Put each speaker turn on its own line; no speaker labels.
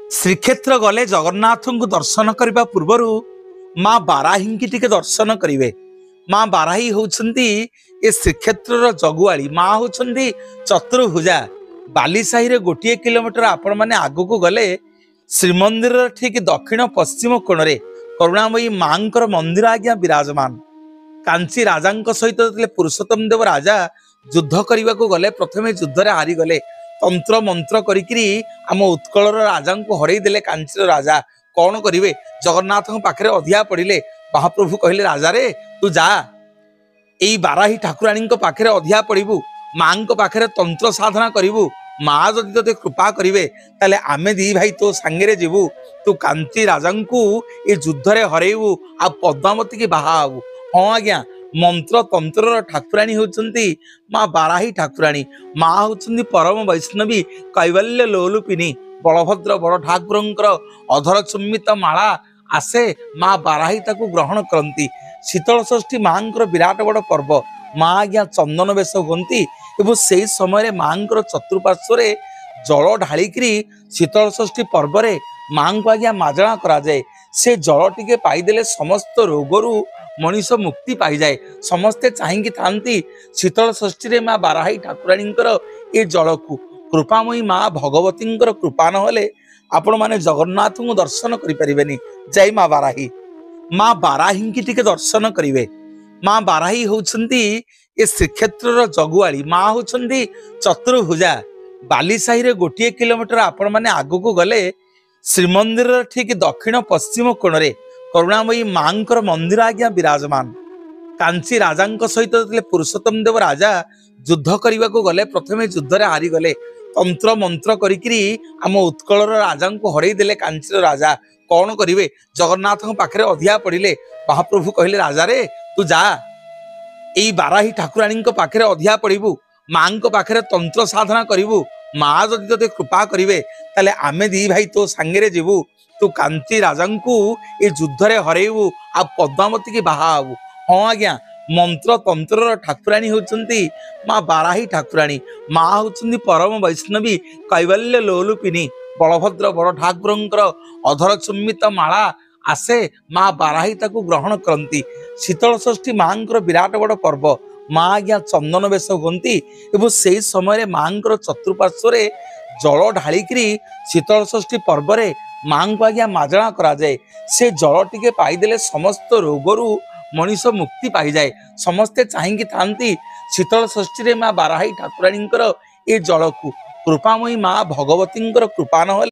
श्रीक्षेत्र गले जगन्नाथ को दर्शन करने पूर्वर माँ बाराही की टिके दर्शन करेंगे। माँ बाराही होती ए श्रीक्षेत्र जगुआली माँ होती चतुर्भुजा। बालीसाही रे गोटे किलोमीटर आपण मैंने आग को गले श्रीमंदिर ठीक दक्षिण पश्चिम कोण रे करुणामयी माँ मंदिर आज्ञा विराजमान। कांची राजा सहित पुरुषोत्तम देव राजा युद्ध करने को गले प्रथमे युद्ध हारी गले तंत्र मंत्र करी आम उत्कल राजा को हरई देले। कांचीर राजा कौन करेंगे जगन्नाथ पाखे अधिया पड़े। महाप्रभु कहले राजा रे तू जा यही बाराही ठाकुराणी पाखे अधिया पड़ू माँ पाखे तंत्र साधना करू। माँ जदि ते कृपा करेंगे ताले आमे दी भाई तो सांगे जीवु तू कांची राजा को ये युद्ध हरइबू आ पद्मावती की बाहाबू। हाँ आज्ञा मंत्र तंत्र ठाकुराणी होती माँ बाराही ठाकुराणी। माँ होती परम वैष्णवी कैवल्य लोलुपिनी। बलभद्र बड़ ठाकुर अधर चुम्बित माला आसे माँ बाराही ताकू ग्रहण करती। शीतल षष्ठी माँ विराट बड़ पर्व। माँ आज्ञा चंदन बेश हुंती एवं से समय माँ चतुर्पार्श्व जल ढालिकी शीतल षष्ठी पर्व माँ को आज्ञा माजणा करा जाए। से जल टिके पाइदेले समस्त रोगरू मनीष मुक्ति पाई जाए। समस्ते चाहिए थांती शीतल षष्ठी रे माँ बाराही ठाकुराणी ये जल को कृपामयी माँ भगवती कृपा नहले आपण माने जगन्नाथ को दर्शन करें। जय माँ बाराही। माँ बाराही की टिके दर्शन करेंगे। माँ बाराही होती ए श्रीक्षेत्र जगुआली माँ होती चतुर्भुजा। बालीसाही रे गोटे किलोमीटर आपण मैंने आग को गले श्रीमंदिर ठीक दक्षिण पश्चिम कोण रे करुणामयी माँ मंदिर आज्ञा विराजमान। कांची राजा सहित पुरुषोत्तम देव राजा युद्ध करने को गले प्रथमे युद्ध हारी गले तंत्र मंत्र करी आम उत्कल राजा को हरई देले। कांचीर राजा कौन करेंगे जगन्नाथ पाखे अधिया पड़े। महाप्रभु कहले राजा रे तू जा यही बाराही ठाकुराणी पाखे अधिया पड़ू माँ पाखे तंत्र साधना करू। माँ जदि ते कृपा करेंगे ताले आमे दी भाई तो सांगे जीवु तू कांची राजा को ये युद्ध हरइबू आ पद्मावती की बाहाबू। हाँ आज्ञा मंत्र तंत्र ठाकुराणी होती माँ बाराही ठाकुराणी। माँ होती परम वैष्णवी कैवल्य लोलुपिनी। बलभद्र बड़ ठाकुर अधर चुम्बित माला आसे माँ बाराही ताकू ग्रहण करती। शीतल षष्ठी माँ विराट बड़ पर्व। माँ आज्ञा चंदन बेश हुंती एवं से समय माँ चतुर्पार्श्व जल ढालिकी शीतल षष्ठी पर्व माँ को आज्ञा माजणा करा जाए। से जल टिके पाइदेले समस्त रोगरू मनीष मुक्ति पाई जाए। समस्ते चाहिए थांती शीतल षष्ठी रे माँ बाराही ठाकुराणी ये जल को कृपामयी माँ भगवती कृपा नहले